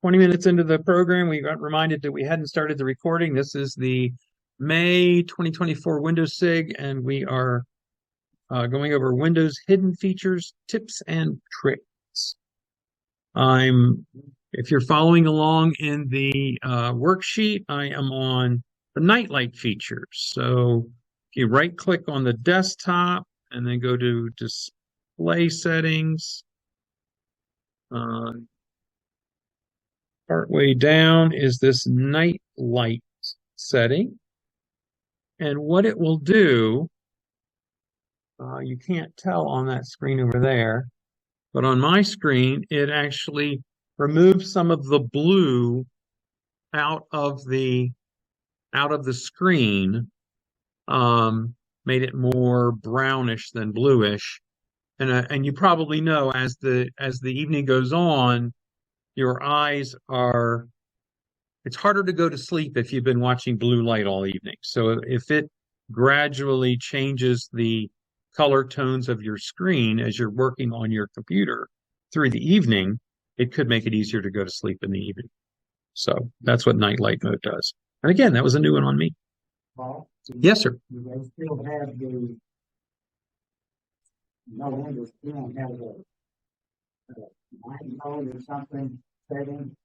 20 minutes into the program, we got reminded that we hadn't started the recording. This is the May 2024 Windows SIG, and we are going over Windows hidden features, tips, and tricks. If you're following along in the worksheet, I am on the nightlight features. So if you right click on the desktop and then go to display settings, partway down is this night light setting. And what it will do, you can't tell on that screen over there, but on my screen, it actually removes some of the blue out of the screen, made it more brownish than bluish. And you probably know as the evening goes on, your eyes it's harder to go to sleep if you've been watching blue light all evening. So if it gradually changes the color tones of your screen as you're working on your computer through the evening, it could make it easier to go to sleep in the evening. So that's what night light mode does. And again, that was a new one on me. Paul? Yes, sir. Do they still have the no Windows still have the night mode or something setting?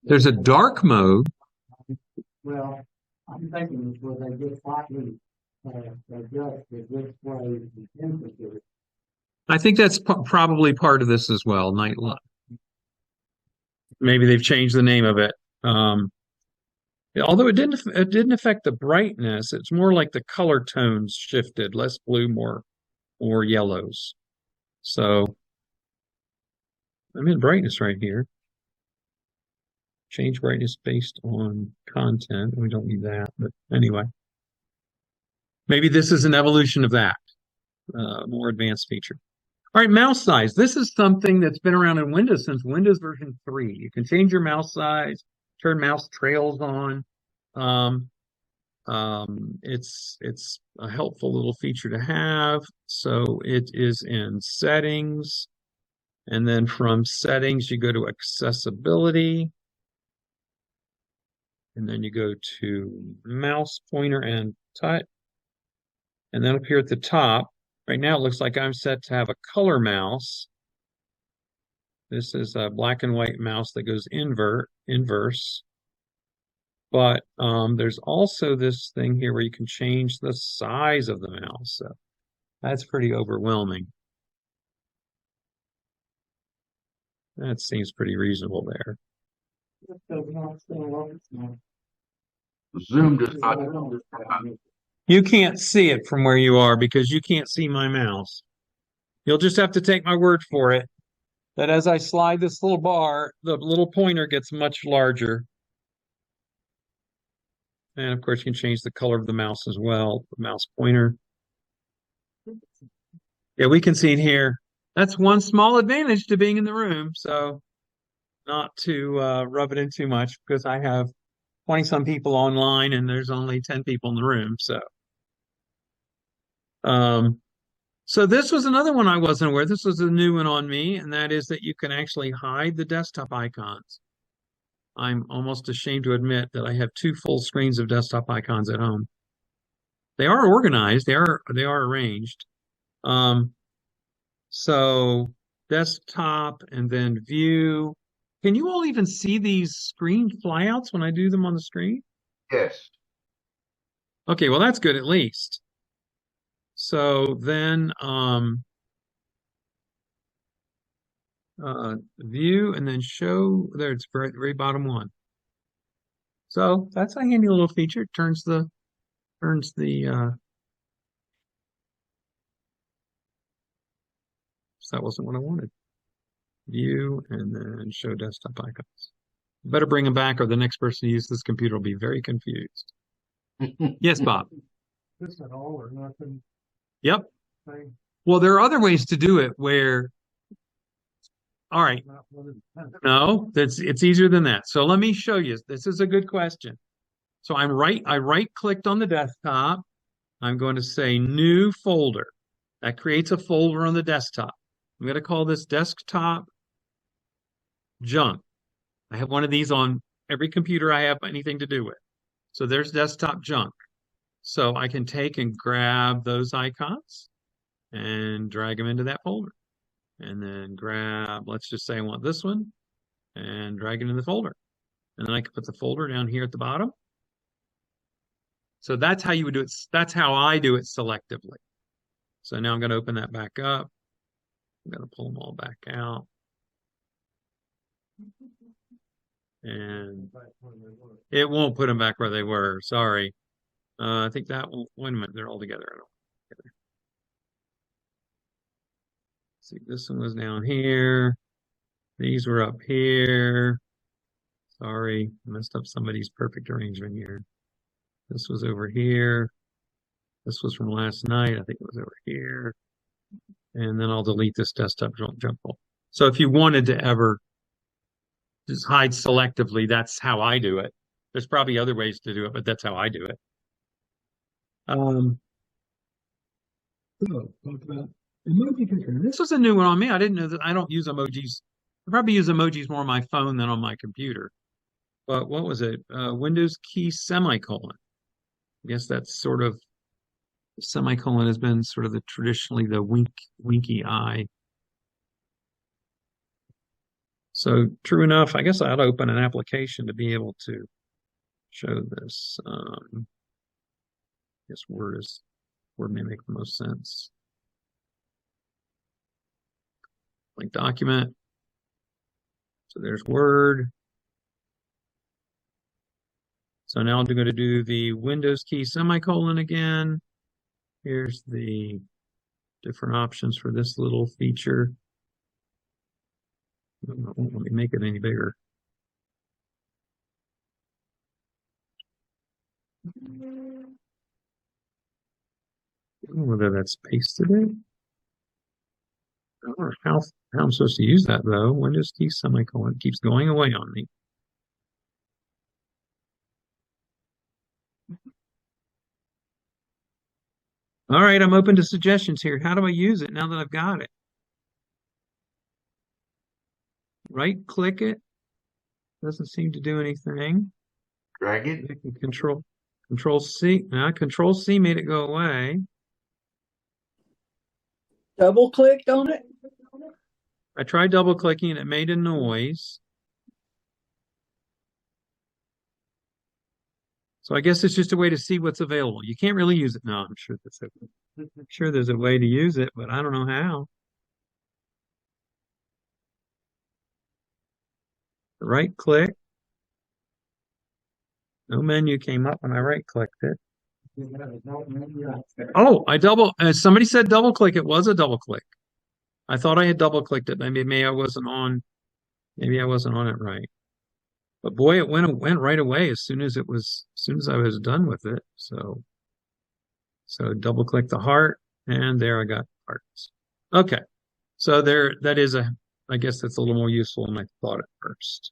There's a dark mode. Well, I'm thinking where they just slightly adjust the display the temperature. I think that's probably part of this as well, night light. Maybe they've changed the name of it. Although it didn't affect the brightness. It's more like the color tones shifted, less blue, more yellows. So I'm in brightness right here. Change brightness based on content. We don't need that, but anyway. Maybe this is an evolution of that, more advanced feature. All right, mouse size. This is something that's been around in Windows since Windows version 3. You can change your mouse size, turn mouse trails on. It's a helpful little feature to have. So it is in settings, and then from settings you go to accessibility, and then you go to mouse pointer and touch, and then up here at the top, right now it looks like I'm set to have a color mouse. This is a black and white mouse that goes inverse. But there's also this thing here where you can change the size of the mouse. So that's pretty overwhelming. That seems pretty reasonable there. Zoom does not. You can't see it from where you are because you can't see my mouse. You'll just have to take my word for it that as I slide this little bar, the little pointer gets much larger. And of course, you can change the color of the mouse as well, the mouse pointer. Yeah, we can see it here. That's one small advantage to being in the room. So not to rub it in too much because I have 20-some people online and there's only 10 people in the room. So this was another one I wasn't aware. This was a new one on me, and that is that you can actually hide the desktop icons. I'm almost ashamed to admit that I have 2 full screens of desktop icons at home. They are organized. They are arranged. So desktop and then view. Can you all even see these screen flyouts when I do them on the screen? Yes. Okay, well that's good at least. So then view and then show. There, it's very bottom one. So that's a handy little feature. It turns the so that wasn't what I wanted. View and then show desktop icons. Better bring them back or the next person to use this computer will be very confused. Yes, Bob. This at all or nothing? Yep. Thing. Well, there are other ways to do it where, all right. No, it's easier than that. So let me show you. This is a good question. So I right clicked on the desktop. I'm going to say new folder. That creates a folder on the desktop. I'm going to call this desktop junk. I have one of these on every computer I have anything to do with. So there's desktop junk. So I can take and grab those icons and drag them into that folder. And then grab, let's just say I want this one, and drag it in the folder. And then I can put the folder down here at the bottom. So that's how you would do it. That's how I do it selectively. So now I'm going to open that back up. I'm going to pull them all back out. And it won't put them back where they were. Sorry. I think that will, wait a minute, they're all together. I don't see, this one was down here. These were up here. Sorry, I messed up somebody's perfect arrangement here. This was over here. This was from last night. I think it was over here. And then I'll delete this desktop junk folder. So if you wanted to ever just hide selectively, that's how I do it. There's probably other ways to do it, but that's how I do it. Talk about emoji control. This was a new one on me. I didn't know that. I don't use emojis. I probably use emojis more on my phone than on my computer. But what was it? Windows key semicolon. I guess that's sort of, semicolon has been sort of the traditionally the winky eye. So true enough, I guess I ought to open an application to be able to show this. I guess Word may make the most sense. Like document. So there's Word. So now I'm going to do the Windows key semicolon again. Here's the different options for this little feature. Let me make it any bigger. I don't know whether that's pasted in. I don't know how I'm supposed to use that though. Windows key semicolon keeps going away on me. All right, I'm open to suggestions here. How do I use it now that I've got it? Right click it. Doesn't seem to do anything. Drag it. Control C. Now Control C made it go away. Double clicked on it? I tried double clicking and it made a noise. So I guess it's just a way to see what's available. You can't really use it. No, I'm sure there's a way to use it, but I don't know how. Right click. No menu came up when I right clicked it. Oh, somebody said double click. It was a double click. I thought I had double clicked it. Maybe I wasn't on it right. But boy, it went right away as soon as I was done with it. So double click the heart, and there I got hearts. Okay. So I guess that's a little more useful than I thought at first.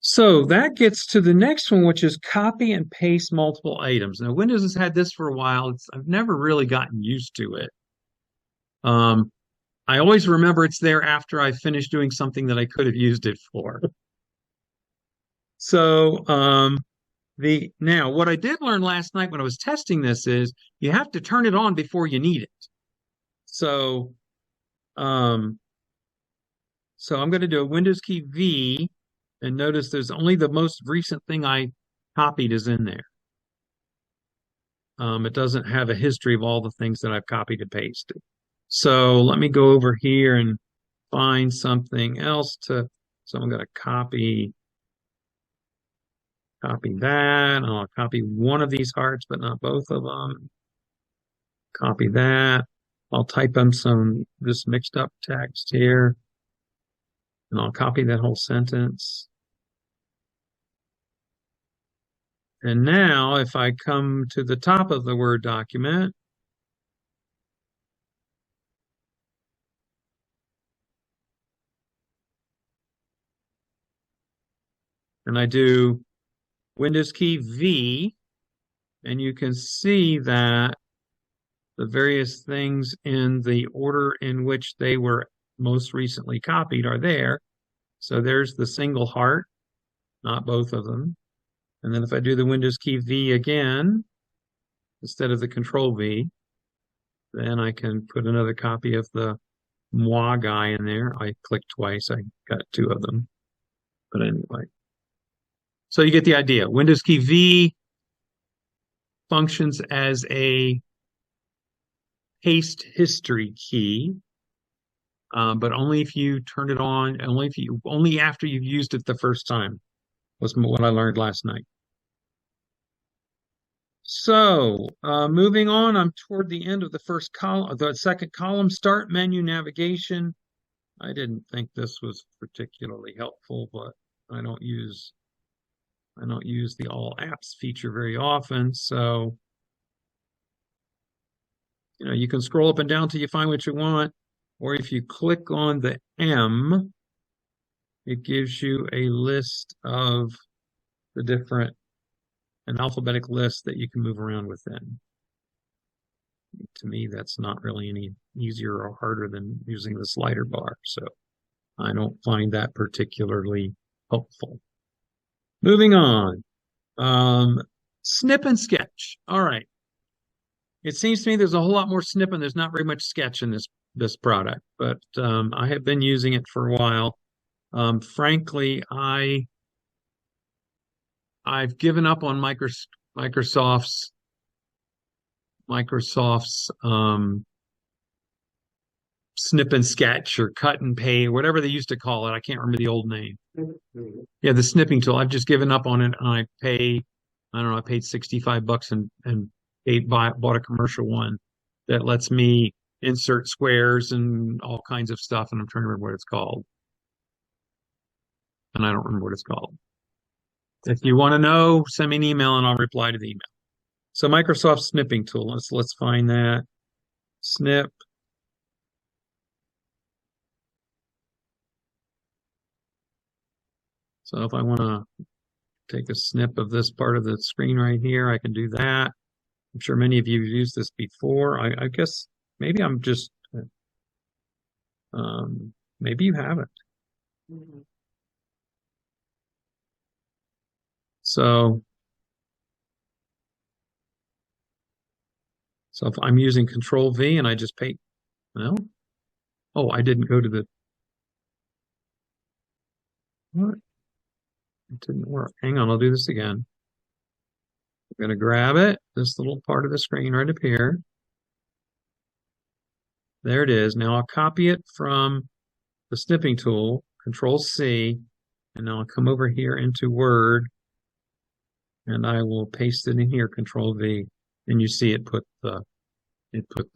So that gets to the next one, which is copy and paste multiple items. Now, Windows has had this for a while. I've never really gotten used to it. I always remember it's there after I finish doing something that I could have used it for. So now what I did learn last night when I was testing this is you have to turn it on before you need it. So I'm going to do a Windows key V, and notice there's only the most recent thing I copied is in there. It doesn't have a history of all the things that I've copied and pasted. So let me go over here and find something else so I'm going to copy that. I'll copy one of these hearts, but not both of them. Copy that. I'll type in this mixed up text here, and I'll copy that whole sentence. And now if I come to the top of the Word document, and I do Windows key V, and you can see that the various things in the order in which they were most recently copied are there. So there's the single heart, not both of them. And then if I do the Windows key V again, instead of the Control V, then I can put another copy of the moi guy in there. I clicked twice. I got two of them. But anyway. So you get the idea. Windows key V functions as a paste history key, but only if you turn it on, only after you've used it the first time, was what I learned last night. So, moving on, I'm toward the end of the first column, the second column, start menu navigation. I didn't think this was particularly helpful, but I don't use the all apps feature very often. So, you can scroll up and down till you find what you want, or if you click on the M, it gives you a list of the different, an alphabetic list that you can move around within. To me, that's not really any easier or harder than using the slider bar, so I don't find that particularly helpful. Moving on. Snip and sketch. All right. It seems to me there's a whole lot more snip and there's not very much sketch in this product, but I have been using it for a while. Frankly, I've given up on Microsoft's snip and sketch or cut and pay, whatever they used to call it. I can't remember the old name. Yeah, the snipping tool. I've just given up on it, and I don't know, I paid $65 and bought a commercial one that lets me insert squares and all kinds of stuff, and I'm trying to remember what it's called. And I don't remember what it's called. If you want to know, send me an email and I'll reply to the email. So Microsoft snipping tool. Let's find that. Snip. So if I want to take a snip of this part of the screen right here, I can do that. I'm sure many of you have used this before. I guess maybe I'm just, maybe you haven't. So if I'm using Control V and I just pay, well, oh, I didn't go to the, what? It didn't work. Hang on, I'll do this again. I'm going to grab it, this little part of the screen right up here. There it is. Now I'll copy it from the snipping tool, Control C, and now I'll come over here into Word, and I will paste it in here, Control V, and you see it put the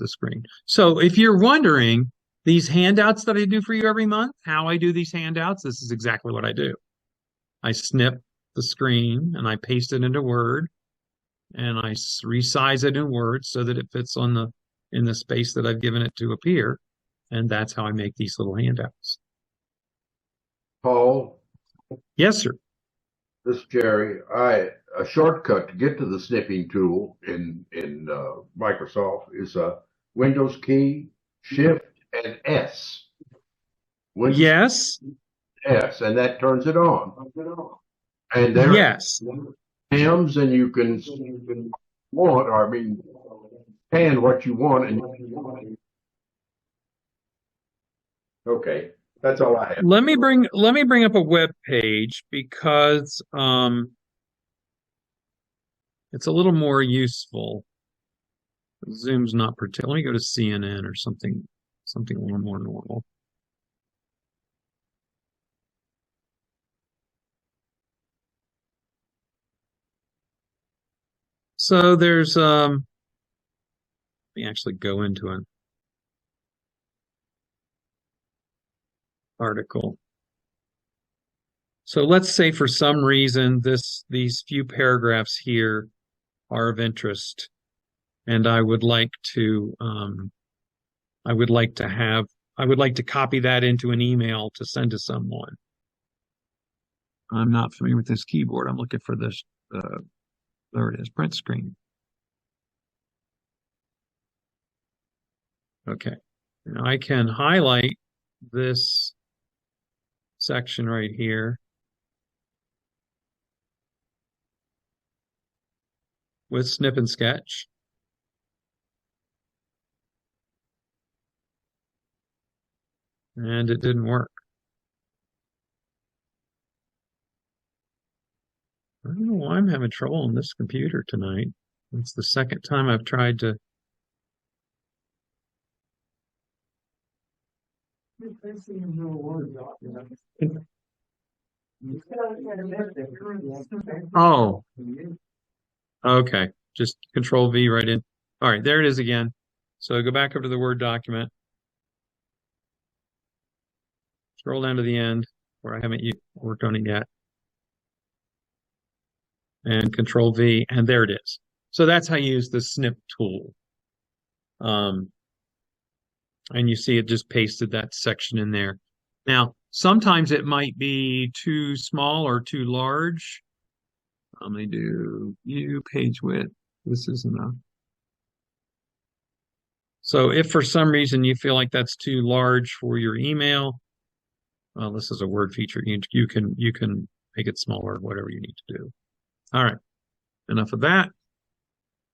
screen. So if you're wondering, these handouts that I do for you every month, how I do these handouts, this is exactly what I do. I snip the screen and I paste it into Word, and I resize it in Word so that it fits in the space that I've given it to appear. And that's how I make these little handouts. Paul, Yes, sir. this is Jerry. A shortcut to get to the snipping tool in Microsoft is a Windows key, Shift, and S. Windows Yes. S, and that turns it on. And there Yes. M's, and you can pan what you want. And okay, that's all I have. Let me bring up a web page because it's a little more useful. Zoom's not particular. Let me go to CNN or something a little more normal. So there's let me actually go into an article. So let's say for some reason these few paragraphs here are of interest, and I would like to copy that into an email to send to someone. I'm not familiar with this keyboard. I'm looking for this. There it is, print screen. Okay, now I can highlight this section right here with snip and sketch. And it didn't work. I don't know why I'm having trouble on this computer tonight. It's the second time I've tried to. Oh, okay. Just Control V right in. All right, there it is again. So go back up to the Word document. Scroll down to the end where I haven't worked on it yet. And Control V, and there it is. So that's how you use the snip tool. And you see it just pasted that section in there. Now, sometimes it might be too small or too large. I'm going to do view page width. This is enough. So if for some reason you feel like that's too large for your email, well, this is a Word feature. You can make it smaller, whatever you need to do. All right, enough of that.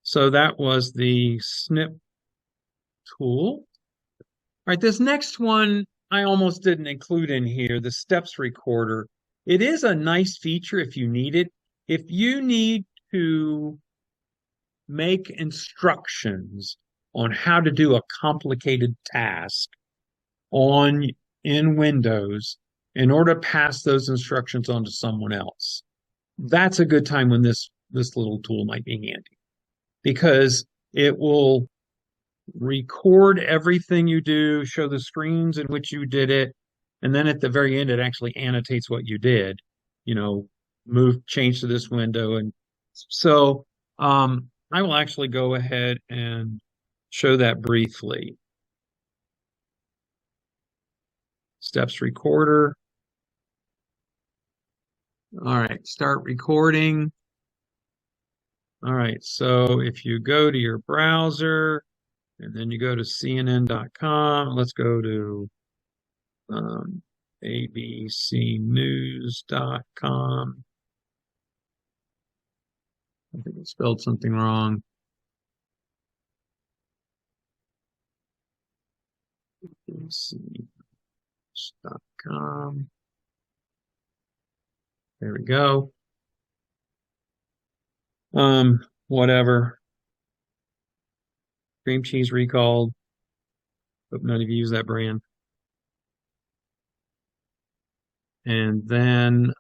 So that was the snip tool. All right, this next one I almost didn't include in here, the steps recorder. It is a nice feature if you need it. If you need to make instructions on how to do a complicated task in Windows in order to pass those instructions on to someone else, that's a good time when this little tool might be handy, because it will record everything you do, show the screens in which you did it, and then at the very end, it actually annotates what you did. Change to this window. And so I will actually go ahead and show that briefly. Steps recorder. All right, start recording. All right, so if you go to your browser and then you go to CNN.com, let's go to abcnews.com. I think I spelled something wrong. abcnews.com. There we go. Whatever. Cream cheese recalled. Hope none of you use that brand. And then,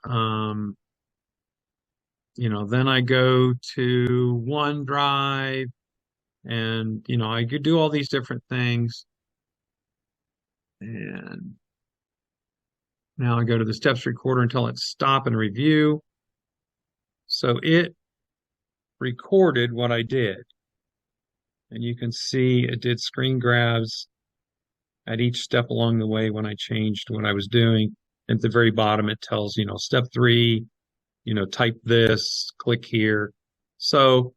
then I go to OneDrive and, I could do all these different things. And now I go to the steps recorder and tell it stop and review. So it recorded what I did. And you can see it did screen grabs at each step along the way when I changed what I was doing. At the very bottom, it tells, step 3, type this, click here. So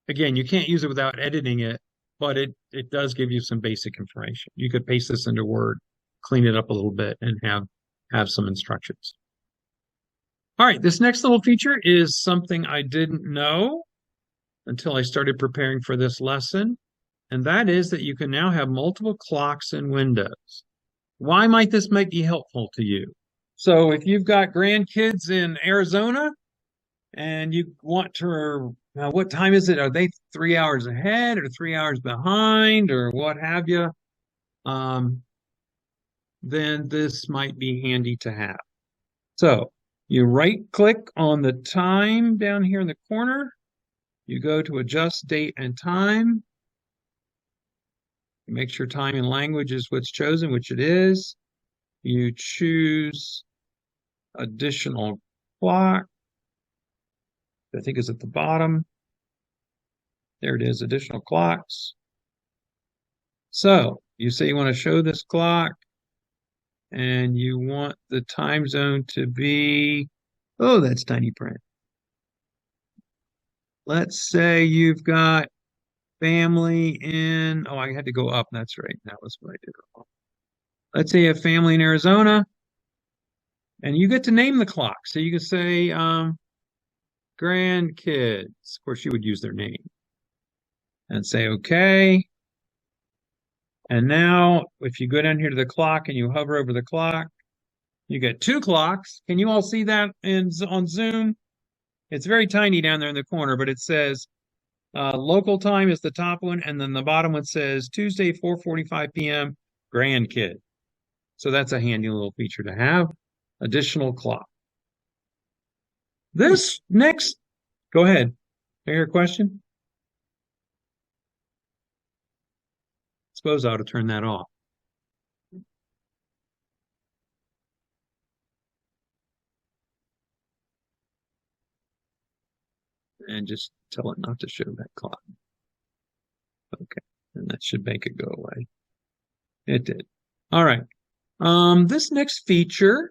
again, you can't use it without editing it, but it does give you some basic information. You could paste this into Word, clean it up a little bit, and have some instructions. All right, this next little feature is something I didn't know until I started preparing for this lesson, and that is that you can now have multiple clocks in Windows. Why might this be helpful to you? So if you've got grandkids in Arizona and you want to, what time is it? Are they 3 hours ahead or 3 hours behind or what have you? Then this might be handy to have. So you right click on the time down here in the corner. You go to adjust date and time. Make sure time and language is what's chosen, which it is. You choose additional clock. I think is at the bottom. There it is, additional clocks. So you say you want to show this clock and you want the time zone to be, oh, that's tiny print. Let's say you've got family in, oh, I had to go up. That's right. That was what I did wrong. Let's say you have family in Arizona And you get to name the clock. So you can say grandkids. Of course, you would use their name and say, okay. And now if you go down here to the clock and you hover over the clock, you get two clocks. Can you all see that on Zoom? It's very tiny down there in the corner, but it says local time is the top one, and then the bottom one says Tuesday, 4:45 p.m., grandkid. So that's a handy little feature to have. Additional clock. This next, go ahead. I hear a question? Suppose I ought to turn that off. And just tell it not to show that clock. Okay, and that should make it go away. It did. All right. This next feature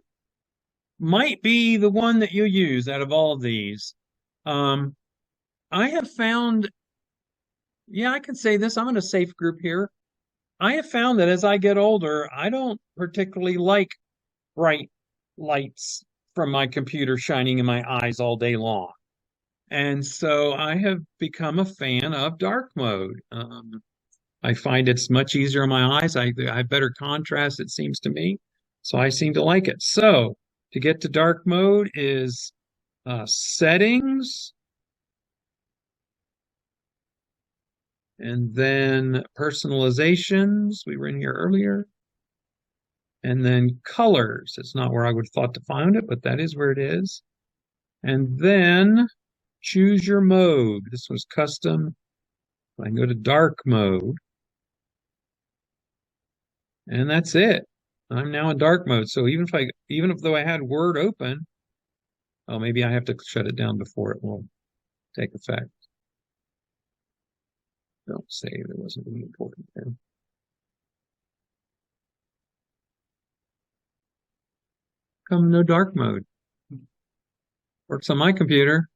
might be the one that you use out of all of these. I have found, yeah, I can say this. I'm in a safe group here. I have found that as I get older, I don't particularly like bright lights from my computer shining in my eyes all day long. And so I have become a fan of dark mode. I find it's much easier on my eyes. I have better contrast, it seems to me. So I seem to like it. So to get to dark mode is settings, and then personalizations. We were in here earlier. And then colors. It's not where I would have thought to find it, but that is where it is. And then choose your mode. This was custom. I can go to dark mode. And that's it. I'm now in dark mode. So even if though I had Word open, oh, maybe I have to shut it down before it will take effect. Don't save. It wasn't really important there. Come no dark mode. Works on my computer.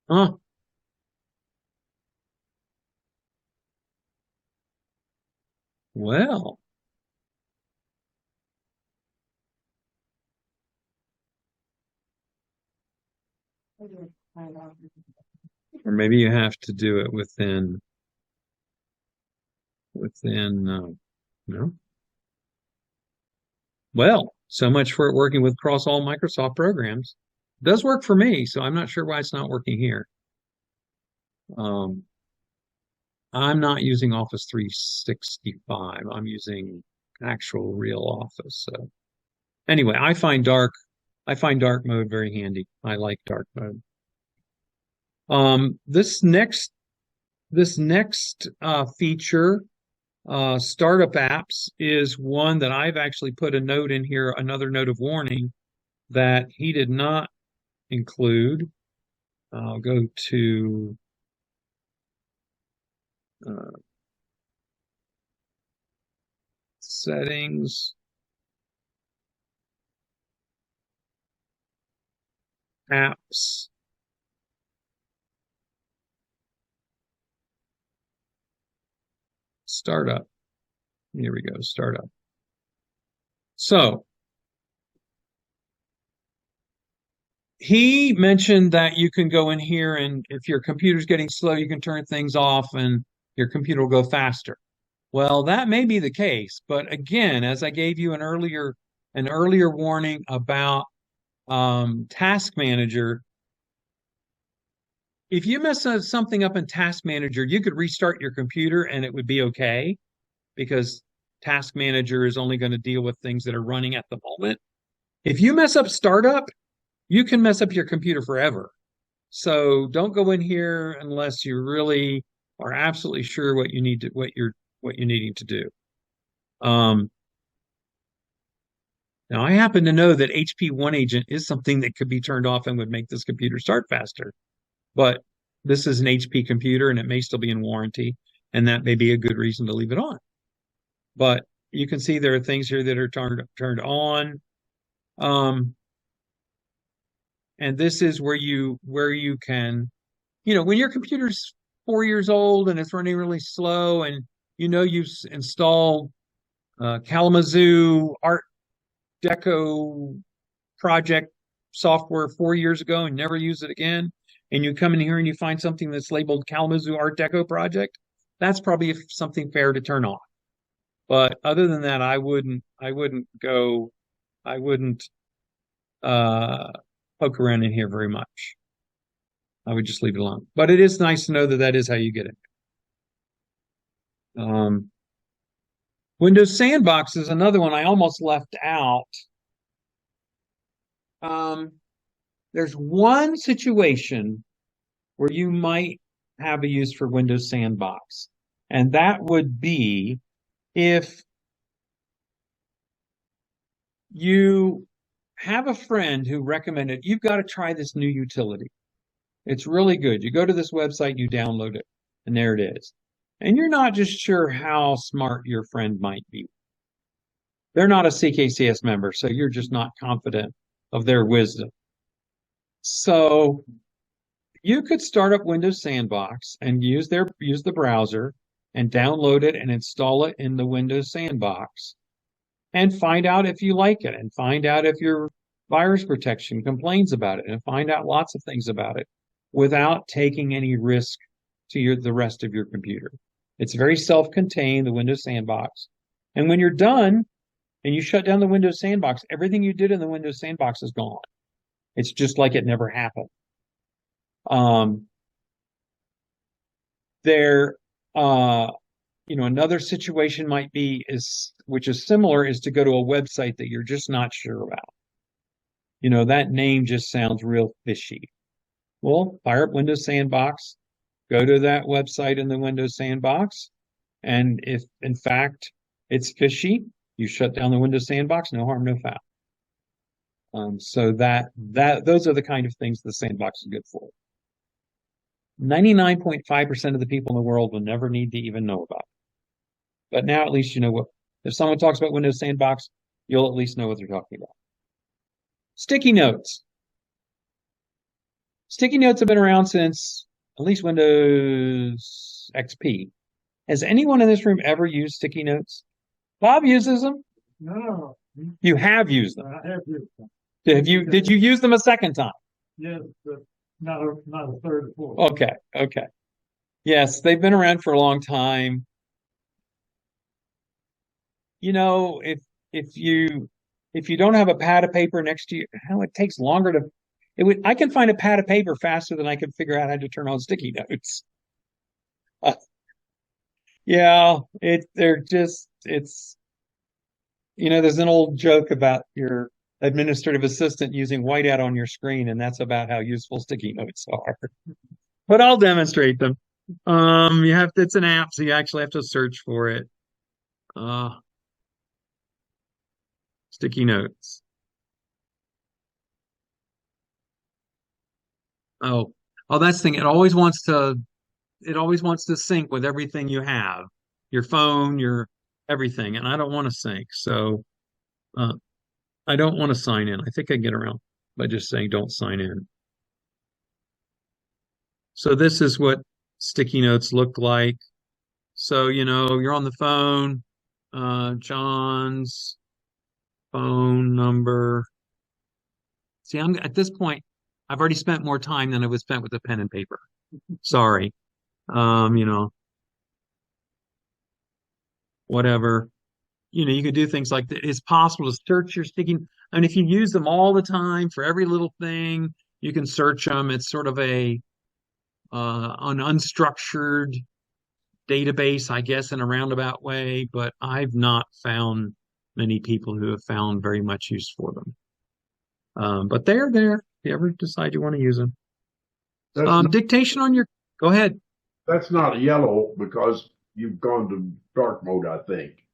Oh. Well. Or maybe you have to do it within, no. Well, so much for it working with across all Microsoft programs. It does work for me, so I'm not sure why it's not working here. I'm not using Office 365. I'm using actual real Office. So anyway, I find dark mode very handy. I like dark mode. This next feature, startup apps, is one that I've actually put a note in here, another note of warning that he did not include. I'll go to settings, apps, startup. Here we go, startup. So he mentioned that you can go in here and if your computer's getting slow, you can turn things off and your computer will go faster. Well, that may be the case, but again, as I gave you an earlier warning about Task Manager, if you mess something up in Task Manager, you could restart your computer and it would be okay because Task Manager is only going to deal with things that are running at the moment. If you mess up startup, you can mess up your computer forever. So don't go in here unless you really are absolutely sure what you're needing to do. Now I happen to know that HP One Agent is something that could be turned off and would make this computer start faster. But this is an HP computer and it may still be in warranty, and that may be a good reason to leave it on. But you can see there are things here that are turned on. And this is where you can, when your computer's 4 years old and it's running really slow and you've installed Kalamazoo Art Deco project software 4 years ago and never use it again, and you come in here and you find something that's labeled Kalamazoo Art Deco project, that's probably something fair to turn on. But other than that, I wouldn't uh, poke around in here very much. I would just leave it alone. But it is nice to know that that is how you get it. Windows Sandbox is another one I almost left out. There's one situation where you might have a use for Windows Sandbox, and that would be if you have a friend who recommended, you've got to try this new utility. It's really good. You go to this website, you download it, and there it is. And you're not just sure how smart your friend might be. They're not a CKCS member, so you're just not confident of their wisdom. So you could start up Windows Sandbox and use the browser and download it and install it in the Windows Sandbox and find out if you like it and find out if your virus protection complains about it and find out lots of things about it without taking any risk to the rest of your computer. It's very self-contained, the Windows Sandbox. And when you're done and you shut down the Windows Sandbox, everything you did in the Windows Sandbox is gone. It's just like it never happened. Another situation might be which is similar, is to go to a website that you're just not sure about. That name just sounds real fishy. Well, fire up Windows Sandbox, go to that website in the Windows Sandbox, and if in fact it's fishy, you shut down the Windows Sandbox, no harm, no foul. So those are the kind of things the Sandbox is good for. 99.5% of the people in the world will never need to even know about it. But now at least you know what, if someone talks about Windows Sandbox, you'll at least know what they're talking about. Sticky notes. Sticky notes have been around since at least Windows XP. Has anyone in this room ever used sticky notes? Bob uses them. No, You have used them. I have used them. Did you use them a second time? Yes, but not a third or fourth. Okay. Yes, they've been around for a long time. If you don't have a pad of paper next to you, it takes longer to. I can find a pad of paper faster than I can figure out how to turn on sticky notes. There's an old joke about your administrative assistant using whiteout on your screen, and that's about how useful sticky notes are. But I'll demonstrate them. It's an app, so you actually have to search for it. Sticky notes. Oh, that's the thing. It always wants to sync with everything you have, your phone, your everything, and I don't want to sync. So I don't want to sign in. I think I can get around by just saying don't sign in. So this is what sticky notes look like. So, you're on the phone, John's phone number. See, at this point, I've already spent more time than I would spent with a pen and paper. Sorry. Whatever. You could do things like that. It's possible to search your sticky. And if you use them all the time for every little thing, you can search them. It's sort of an unstructured database, I guess, in a roundabout way, but I've not found many people who have found very much use for them. But they're there if you ever decide you want to use them. Dictation on your, go ahead. That's not yellow because you've gone to dark mode, I think.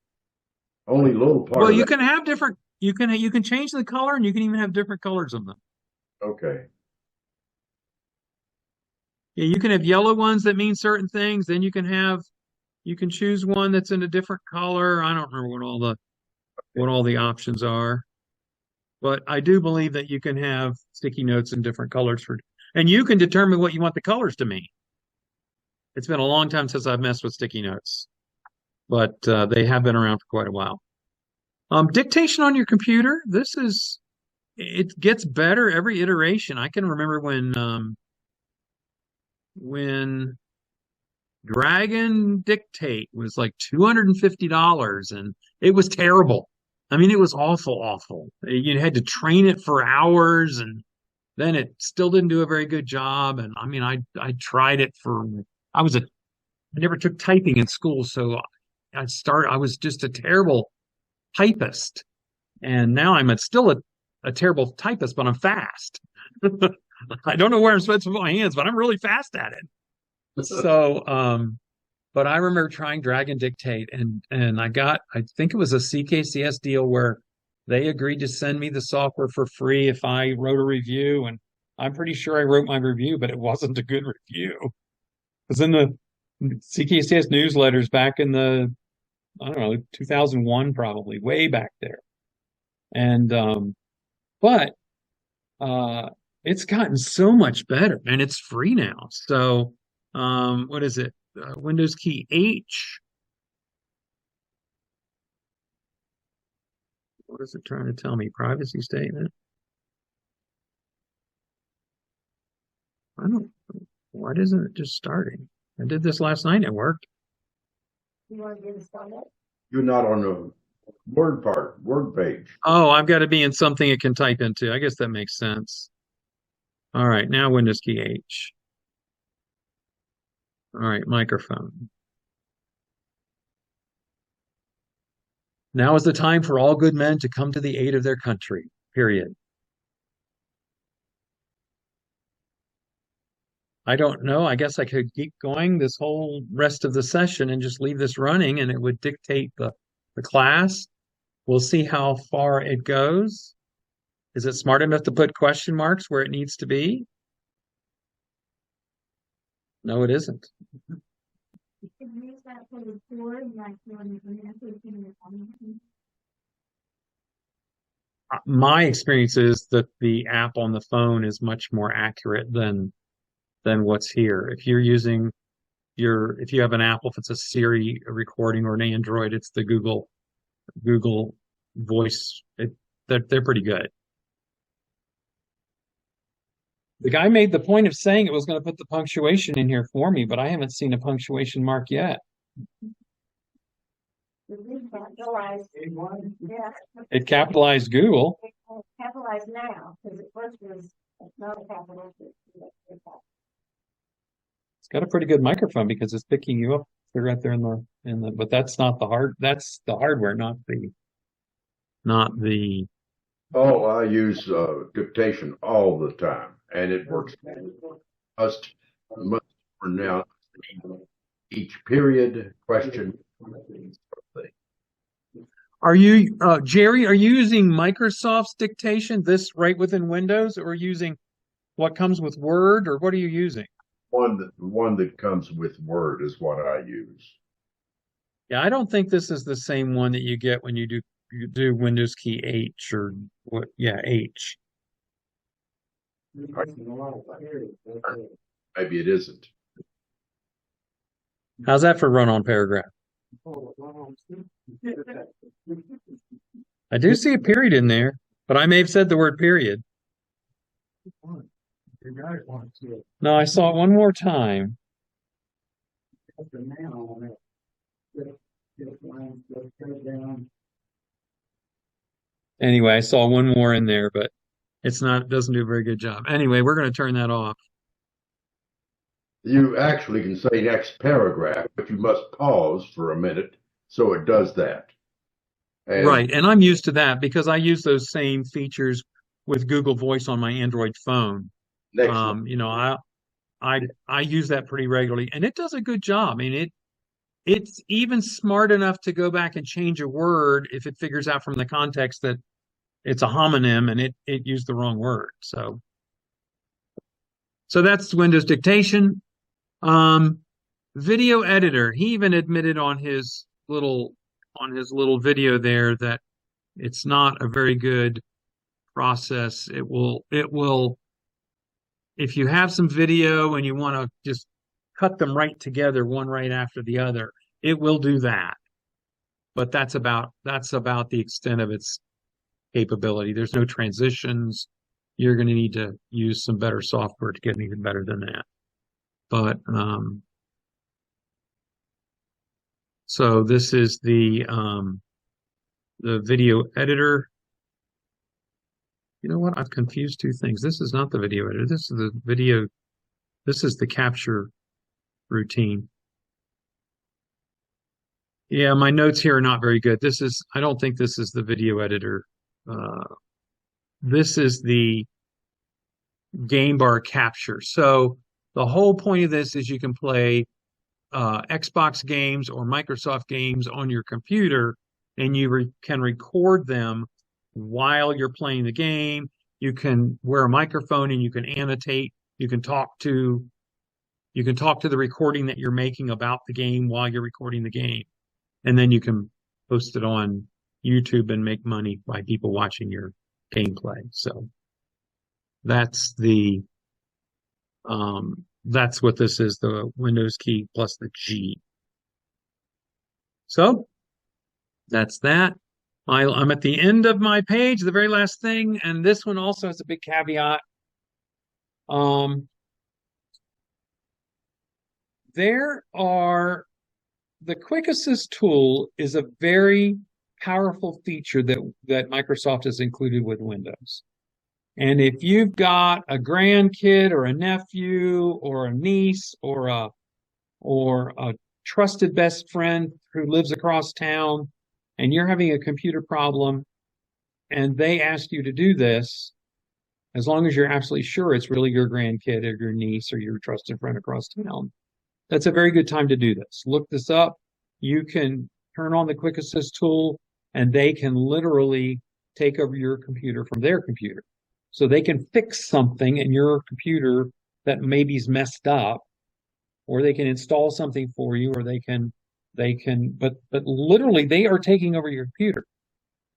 Only a little part. Well, you can have different, you can change the color, and you can even have different colors of them. Okay. Yeah, you can have yellow ones that mean certain things. Then you can choose one that's in a different color. I don't remember what all the options are, but I do believe that you can have sticky notes in different colors and you can determine what you want the colors to mean. It's been a long time since I've messed with sticky notes, but they have been around for quite a while. Dictation on your computer. It gets better every iteration. I can remember when Dragon Dictate was like $250 and it was terrible. I mean, it was awful, awful. You had to train it for hours and then it still didn't do a very good job. And I mean, I tried it for, I was a, I never took typing in school. So I was just a terrible typist. And now still a terrible typist, but I'm fast. I don't know where I'm supposed to put my hands, but I'm really fast at it. So, but I remember trying Dragon Dictate and I think it was a CKCS deal where they agreed to send me the software for free if I wrote a review. And I'm pretty sure I wrote my review, but it wasn't a good review. It was in the CKCS newsletters back in I don't know, 2001, probably way back there. And, but, it's gotten so much better and it's free now. So, what is it? Windows key H. What is it trying to tell me? Privacy statement? I don't, why isn't it just starting? I did this last night. It worked. You want to get it started? You're not on the word page. Oh, I've got to be in something it can type into. I guess that makes sense. All right, now Windows key H. All right, microphone. Now is the time for all good men to come to the aid of their country, period. I don't know. I guess I could keep going this whole rest of the session and just leave this running and it would dictate the class. We'll see how far it goes. Is it smart enough to put question marks where it needs to be? No, it isn't. You can use that for the board, like when you're My experience is that the app on the phone is much more accurate than what's here. If you're using if you have an Apple, if it's a Siri recording or an Android, it's the Google Voice. They're pretty good. The guy made the point of saying it was going to put the punctuation in here for me, but I haven't seen a punctuation mark yet. Capitalized. Yeah. It capitalized Google. It's capitalized now, because at first it was not a capital. It's got a pretty good microphone because it's picking you up. They're right there in the, but that's not that's the hardware, not the. Oh, I use dictation all the time, and it works. Must pronounce each period, question. Are you, Jerry? Are you using Microsoft's dictation, this right within Windows, or using what comes with Word, or what are you using? One that comes with Word is what I use. Yeah, I don't think this is the same one that you get when you do Windows key H or what? Yeah, H. Maybe it isn't. How's that for run-on paragraph? I do see a period in there, but I may have said the word period. No, I saw it one more time. Anyway, I saw one more in there, but it doesn't do a very good job. Anyway, we're going to turn that off. You actually can say next paragraph, but you must pause for a minute so it does that. Right, and I'm used to that because I use those same features with Google Voice on my Android phone. You know, I use that pretty regularly, and it does a good job. I mean, it's even smart enough to go back and change a word if it figures out from the context that it's a homonym and it used the wrong word. So that's Windows dictation. Video editor. He even admitted on his little video there that it's not a very good process. It will if you have some video and you want to just cut them right together, one right after the other, it will do that. but that's about the extent of its capability. There's no transitions. You're going to need to use some better software to get even better than that. But so this is the video editor. You know what? I've confused two things. This is not the video editor. This is the video. This is the capture routine. Yeah, my notes here are not very good. I don't think this is the video editor. This is the game bar capture. So the whole point of this is you can play Xbox games or Microsoft games on your computer, and you can record them while you're playing the game. You can wear a microphone and you can annotate. You can talk to the recording that you're making about the game while you're recording the game. And then you can post it on YouTube and make money by people watching your gameplay. So that's that's what this is, the Windows key plus the G. So that's that. I'm at the end of my page, the very last thing, and this one also has a big caveat. The Quick Assist tool is a very powerful feature that Microsoft has included with Windows. And if you've got a grandkid or a nephew or a niece or a trusted best friend who lives across town, and you're having a computer problem, and they ask you to do this, as long as you're absolutely sure it's really your grandkid or your niece or your trusted friend across town, that's a very good time to do this. Look this up. You can turn on the Quick Assist tool, and they can literally take over your computer from their computer. So they can fix something in your computer that maybe's messed up, or they can install something for you, or but literally they are taking over your computer.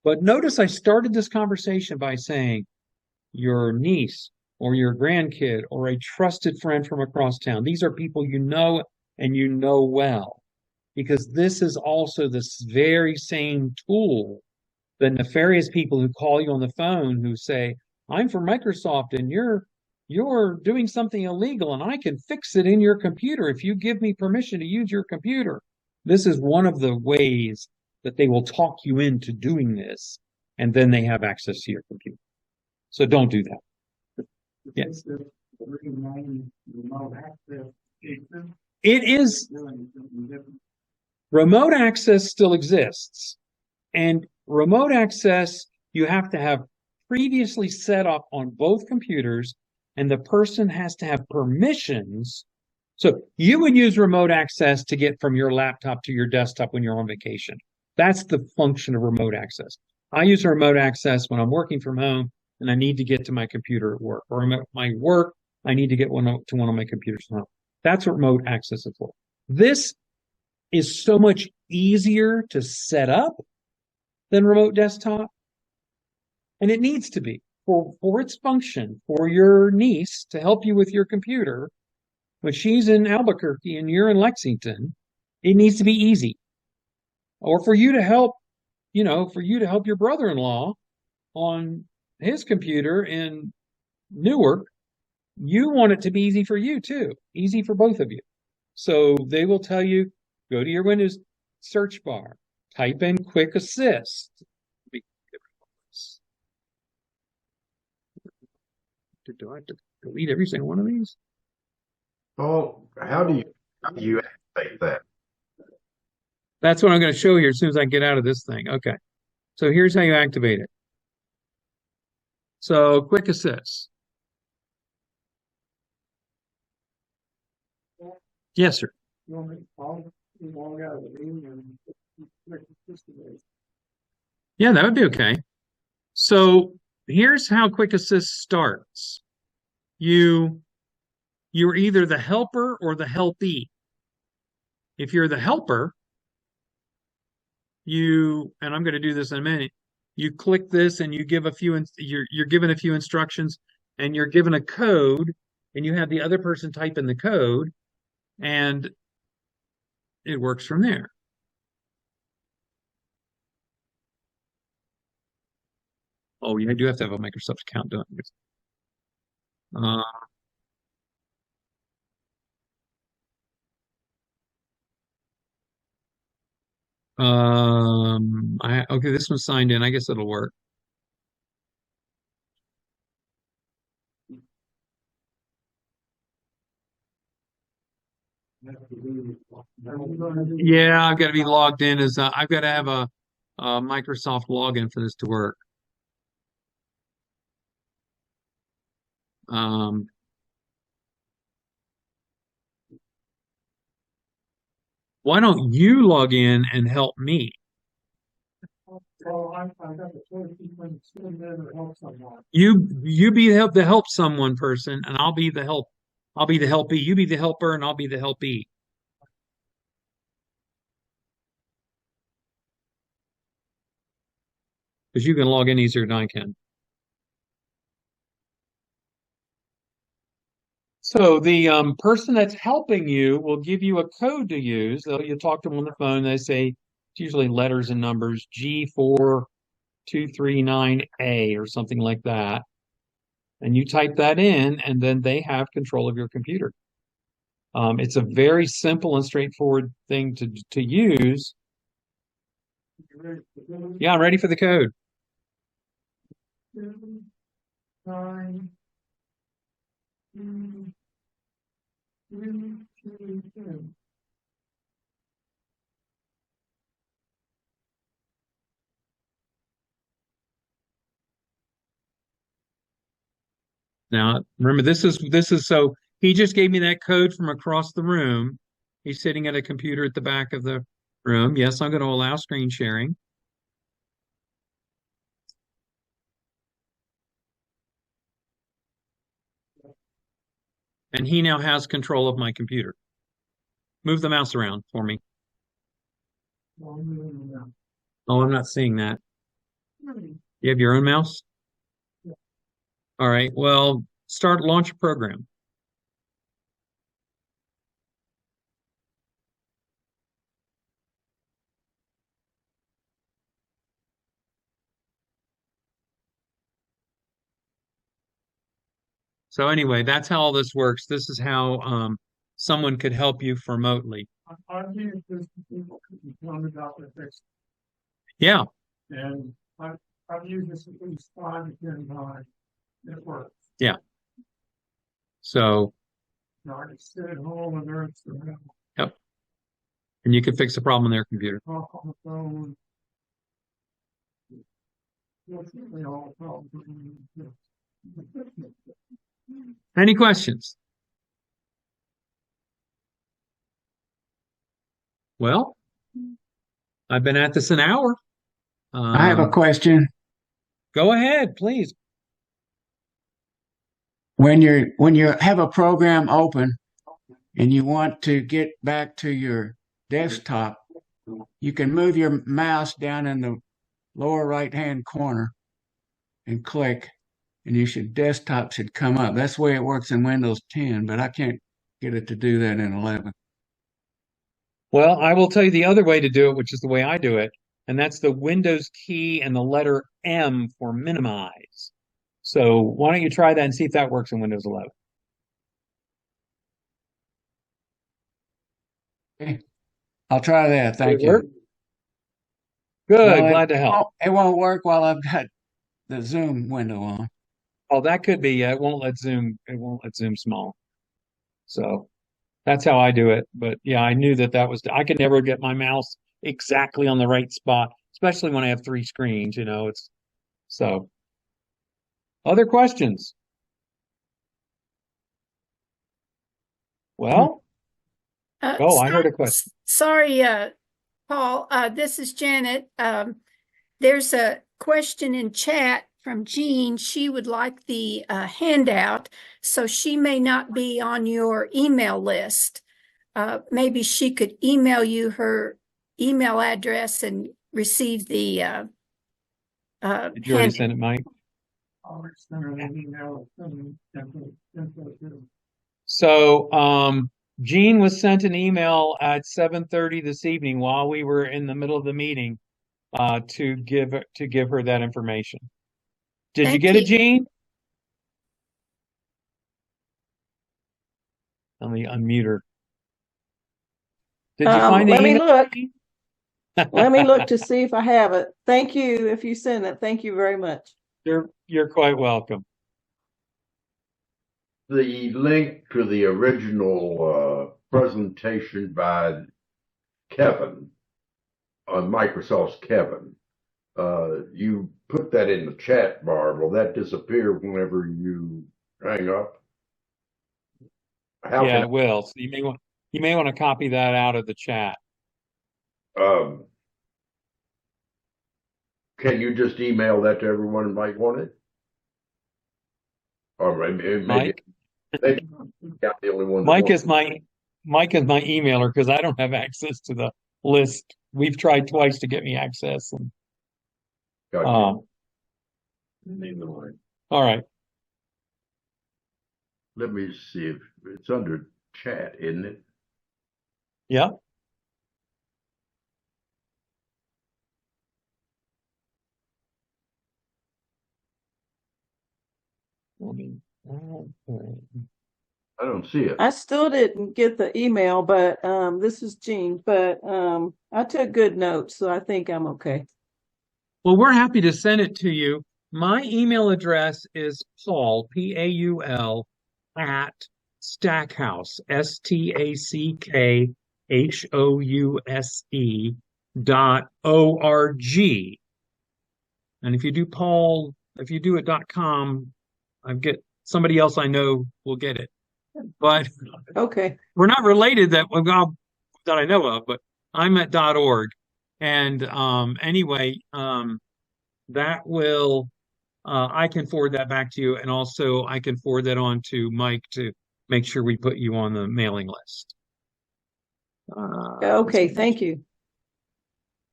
But notice I started this conversation by saying your niece or your grandkid or a trusted friend from across town. These are people you know and you know well, because this is also this very same tool that nefarious people who call you on the phone who say, I'm from Microsoft and you're doing something illegal and I can fix it in your computer if you give me permission to use your computer. This is one of the ways that they will talk you into doing this, and then they have access to your computer. So don't do that. Yes. It is. Remote access still exists. And remote access, you have to have previously set up on both computers, and the person has to have permissions. So you would use remote access to get from your laptop to your desktop when you're on vacation. That's the function of remote access. I use remote access when I'm working from home and I need to get to my computer at work, or I'm at my work, I need to get to one of my computers from home. That's what remote access is for. This is so much easier to set up than remote desktop. And it needs to be for its function, for your niece to help you with your computer when she's in Albuquerque and you're in Lexington. It needs to be easy. Or for you to help, your brother-in-law on his computer in Newark, you want it to be easy for you too, easy for both of you. So they will tell you, go to your Windows search bar, type in Quick Assist. Do I have to delete every single one of these? Oh, how do you activate that? That's what I'm going to show here as soon as I get out of this thing. Okay. So here's how you activate it. So Quick Assist. Yes, sir. Yeah, that would be okay. So here's how Quick Assist starts. You're either the helper or the helpee. If you're the helper, and I'm going to do this in a minute, you click this and you give you're given a few instructions, and you're given a code, and you have the other person type in the code, and it works from there. Oh, you do have to have a Microsoft account, don't you? Uh, okay, this one's signed in. I guess it'll work. Yeah, I've got to be logged in as I've got to have a Microsoft login for this to work. Um, why don't you log in and help me? Well, I got the choice between sitting there or help someone. You be the help someone person, and I'll be the help. I'll be the helpee. You be the helper, and I'll be the helpee. Because you can log in easier than I can. So the person that's helping you will give you a code to use. You talk to them on the phone. They say it's usually letters and numbers, G4239A or something like that. And you type that in, and then they have control of your computer. It's a very simple and straightforward thing to use. Yeah, I'm ready for the code. 9, 3, 2, 2. Now, remember, this is so he just gave me that code from across the room. He's sitting at a computer at the back of the room. Yes, I'm going to allow screen sharing. And he now has control of my computer. Move the mouse around for me. Oh, I'm not seeing that. You have your own mouse? All right. Well, launch a program. So anyway, that's how all this works. This is how someone could help you remotely. I've used this to people who tell me about their fix. Yeah. And I've used this at least 5 to 10 times. It works. Yeah. So. Now I can sit at home and there's the Yep. And you can fix the problem on their computer. talk on the phone. Fortunately, all the problems. Any questions? Well, I've been at this an hour. I have a question. Go ahead, please. When you have a program open and you want to get back to your desktop, you can move your mouse down in the lower right-hand corner and click, and desktop should come up. That's the way it works in Windows 10, but I can't get it to do that in 11. Well, I will tell you the other way to do it, which is the way I do it, and that's the Windows key and the letter M for minimize. So why don't you try that and see if that works in Windows 11? Okay. I'll try that. Thank you. Work? Good, Well, glad to help. It won't work while I've got the Zoom window on. Oh, that could be. It won't let Zoom small. So that's how I do it. But yeah, I knew that was. I could never get my mouse exactly on the right spot, especially when I have 3 screens. It's so. Other questions? Well, I heard a question. Sorry, Paul. This is Janet. There's a question in chat from Jean. She would like the handout, so she may not be on your email list. Maybe she could email you her email address and receive the Did you already send it, Mike? So, Jean was sent an email at 7:30 this evening while we were in the middle of the meeting to give her that information. Did you Thank get it, you. Jean? Let me unmute her. Did you find the Let me email? look. Jean? Let me look to see if I have it. Thank you if you send it. Thank you very much. You're quite welcome. The link to the original presentation by Kevin on Microsoft's Kevin, you put that in the chat bar. Will that disappear whenever you hang up? How Yeah, can it will. So you may want to copy that out of the chat. can you just email that to everyone who might want it? Or maybe Mike? I'm the only one that Mike wants is my emailer because I don't have access to the list. We've tried twice to get me access. And, Gotcha. all right. Let me see if it's under chat, isn't it? Yeah. I don't see it. I still didn't get the email, but this is Jean. But I took good notes, so I think I'm okay. Well, we're happy to send it to you. My email address is Paul, Paul, at Stackhouse, StackHouse.org. And if you do if you do it .com, I get somebody else I know will get it. But Okay. we're not related that I know of, but I'm at .org. And anyway, that will I can forward that back to you, and also I can forward that on to Mike to make sure we put you on the mailing list. Okay. Thank you.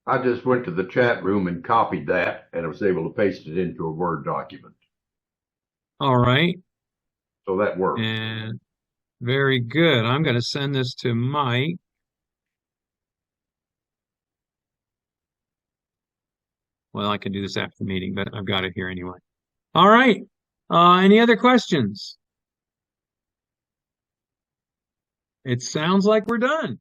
I just went to the chat room and copied that, and I was able to paste it into a Word document. All right. So that works. And very good. I'm going to send this to Mike. Well, I can do this after the meeting, but I've got it here anyway. All right. Any other questions? It sounds like we're done.